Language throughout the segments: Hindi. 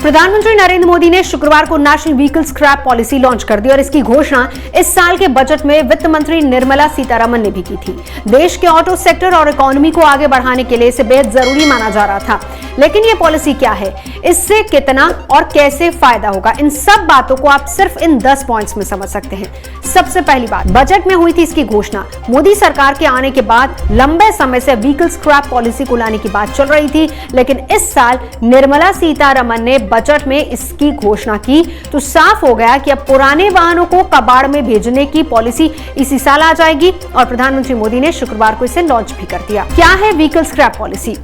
प्रधानमंत्री नरेंद्र मोदी ने शुक्रवार को national vehicle scrap policy launch कर दी और इसकी घोषणा इस साल के बजट में वित्त मंत्री निर्मला सीतारमण ने भी की थी। देश के ऑटो सेक्टर और इकोनॉमी को आगे बढ़ाने के लिए इसे बेहद जरूरी माना जा रहा था। लेकिन ये पॉलिसी क्या है, इससे कितना और कैसे फायदा होगा, इन सब बातों को आप सिर्फ इन 10 पॉइंट्स में समझ सकते हैं। सबसे पहली बात, बजट में हुई थी इसकी घोषणा। मोदी सरकार के आने के बाद लंबे समय से व्हीकल स्क्रैप पॉलिसी को लाने की बात चल रही थी, लेकिन इस साल निर्मला सीतारमण ने बजट में इसकी घोषणा की तो साफ हो गया कि अब पुराने वाहनों को कबाड़ में भेजने की पॉलिसी इसी साल आ जाएगी और प्रधानमंत्री मोदी ने शुक्रवार को इसे लॉन्च भी कर दिया। क्या है व्हीकल स्क्रैप पॉलिसी?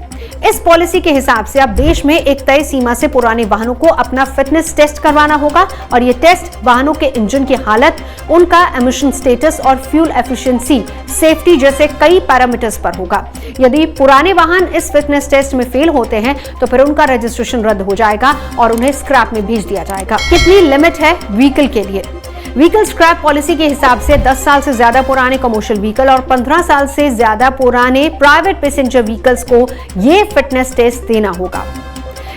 इस पॉलिसी के हिसाब से अब देश में एक तय सीमा से पुराने वाहनों को अपना फिटनेस टेस्ट करवाना होगा और ये टेस्ट वाहनों के इंजन की हालत, उनका एमिशन स्टेटस और फ्यूल एफिशिएंसी, सेफ्टी जैसे कई पैरामीटर्स पर होगा। यदि पुराने वाहन इस फिटनेस टेस्ट में फेल होते हैं तो फिर उनका रजिस्ट्रेशन रद्द हो जाएगा और उन्हें स्क्रैप में भेज दिया जाएगा। कितनी लिमिट है व्हीकल के लिए? व्हीकल स्क्रैप पॉलिसी के हिसाब से 10 साल से ज्यादा पुराने कमर्शियल व्हीकल और 15 साल से ज्यादा पुराने प्राइवेट पैसेंजर व्हीकल्स को ये फिटनेस टेस्ट देना होगा।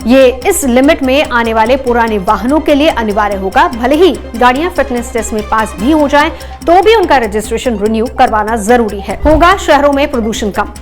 ये इस लिमिट में आने वाले पुराने वाहनों के लिए अनिवार्य होगा। भले ही गाड़ियां फिटनेस टेस्ट में पास भी हो जाएं, तो भी उनका रजिस्ट्रेशन रिन्यू करवाना जरूरी है। होगा शहरों में प्रदूषण कम।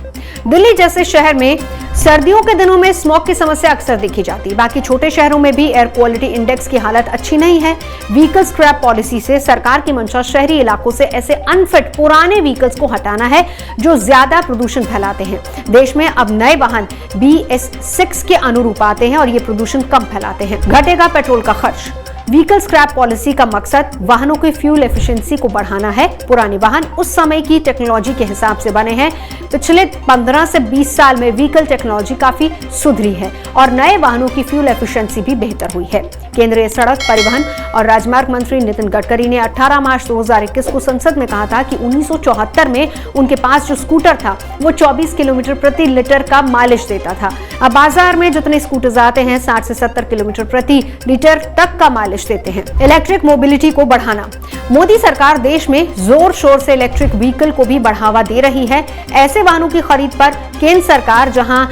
दिल्ली जैसे शहर में सर्दियों के दिनों में स्मॉग की समस्या अक्सर देखी जाती है। बाकी छोटे शहरों में भी एयर क्वालिटी इंडेक्स की हालत अच्छी नहीं है। व्हीकल स्क्रैप पॉलिसी से सरकार की मंशा शहरी इलाकों से ऐसे अनफिट पुराने व्हीकल्स को हटाना है जो ज्यादा प्रदूषण फैलाते हैं। देश में अब नए वाहन BS6 के अनुरूप आते हैं और ये प्रदूषण कम फैलाते हैं। घटेगा पेट्रोल का खर्च। व्हीकल स्क्रैप पॉलिसी का मकसद वाहनों की फ्यूल एफिशिएंसी को बढ़ाना है। पुराने वाहन उस समय की टेक्नोलॉजी के हिसाब से बने हैं। पिछले 15 से 20 साल में व्हीकल टेक्नोलॉजी काफी सुधरी है और नए वाहनों की फ्यूल एफिशिएंसी भी बेहतर हुई है। केंद्रीय सड़क परिवहन और राजमार्ग मंत्री नितिन गडकरी ने 18 मार्च 2021 को संसद में कहा था कि 1974 में उनके पास जो स्कूटर था वो 24 किलोमीटर प्रति लीटर का माइलेज देता था। अब बाजार में जितने स्कूटर्स आते हैं 60 से 70 किलोमीटर प्रति लीटर तक का माइलेज देते हैं। इलेक्ट्रिक मोबिलिटी को बढ़ाना। मोदी सरकार देश में जोर शोर से इलेक्ट्रिक व्हीकल को भी बढ़ावा दे रही है। ऐसे वाहनों की खरीद पर केंद्र सरकार जहां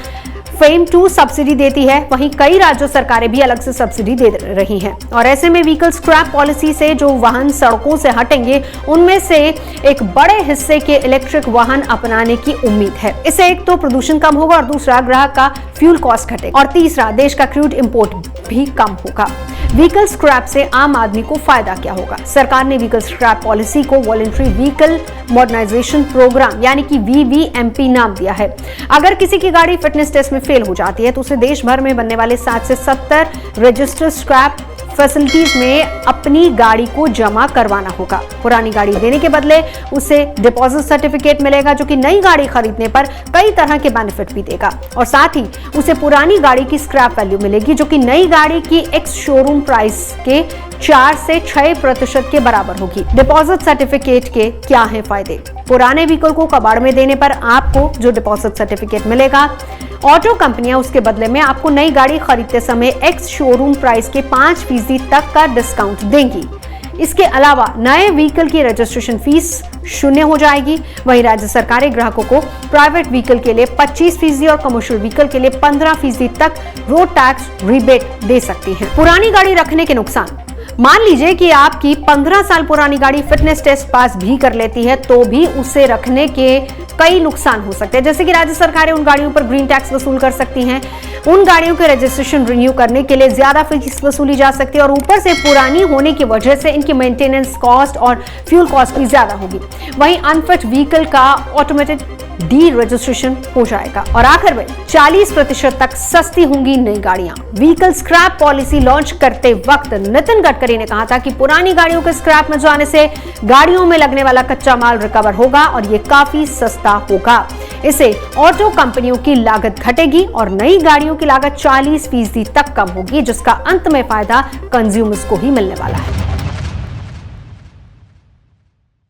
FAME II सब्सिडी देती है, वहीं कई राज्य सरकारें भी अलग से सब्सिडी दे रही हैं। और ऐसे में व्हीकल स्क्रैप पॉलिसी से जो वाहन सड़कों से हटेंगे उनमें से एक बड़े हिस्से के इलेक्ट्रिक वाहन अपनाने की उम्मीद है। इससे एक तो प्रदूषण कम होगा और दूसरा ग्राहक का फ्यूल कॉस्ट घटेगा और तीसरा देश का क्रूड इंपोर्ट भी कम होगा। व्हीकल स्क्रैप से आम आदमी को फायदा क्या होगा? सरकार ने व्हीकल स्क्रैप पॉलिसी को वॉलंटरी व्हीकल मॉडर्नाइजेशन प्रोग्राम यानी कि VVMP नाम दिया है। अगर किसी की गाड़ी फिटनेस टेस्ट में फेल हो जाती है तो उसे देश भर में बनने वाले 60 से 70 रजिस्टर्ड स्क्रैप फैसिलिटीज में अपनी गाड़ी को जमा करवाना होगा। पुरानी गाड़ी देने के बदले उसे डिपॉजिट सर्टिफिकेट मिलेगा जो कि नई गाड़ी खरीदने पर कई तरह के बेनिफिट भी देगा और साथ ही उसे पुरानी गाड़ी की स्क्रैप वैल्यू मिलेगी जो कि नई गाड़ी की एक्स शोरूम प्राइस के 4 से 6% के बराबर होगी। डिपॉजिट सर्टिफिकेट के क्या हैं फायदे? पुराने व्हीकल को कबाड़ में देने पर आपको जो डिपॉजिट सर्टिफिकेट मिलेगा, ऑटो कंपनियां उसके बदले में आपको नई गाड़ी खरीदते समय एक्स शोरूम प्राइस के 5% तक का डिस्काउंट देंगी। इसके अलावा नए व्हीकल की रजिस्ट्रेशन फीस 0 हो जाएगी। वहीं राज्य सरकारें ग्राहकों को प्राइवेट व्हीकल के लिए 25% और कमर्शियल व्हीकल के लिए 15% तक रोड टैक्स रिबेट दे सकती हैं। पुरानी गाड़ी रखने के नुकसान। मान लीजिए कि आपकी 15 साल पुरानी गाड़ी फिटनेस टेस्ट पास भी कर लेती है तो भी उसे रखने के कई नुकसान हो सकते हैं, जैसे कि राज्य सरकारें उन गाड़ियों पर ग्रीन टैक्स वसूल कर सकती हैं, उन गाड़ियों के रजिस्ट्रेशन रिन्यू करने के लिए ज्यादा फीस वसूली जा सकती है और ऊपर से पुरानी होने की वजह से इनकी मेंटेनेंस कॉस्ट और फ्यूल कॉस्ट भी ज्यादा होगी। वहीं अनफिट व्हीकल का ऑटोमेटेड डी रजिस्ट्रेशन हो जाएगा और आखिर में 40% तक सस्ती होंगी नई गाड़ियां। व्हीकल स्क्रैप पॉलिसी लॉन्च करते वक्त नितिन गडकरी ने कहा था कि पुरानी गाड़ियों के स्क्रैप में जाने से गाड़ियों में लगने वाला कच्चा माल रिकवर होगा और ये काफी सस्ता होगा। इससे ऑटो कंपनियों की लागत घटेगी और नई गाड़ियों की लागत 40% तक कम होगी, जिसका अंत में फायदा कंज्यूमर्स को ही मिलने वाला है।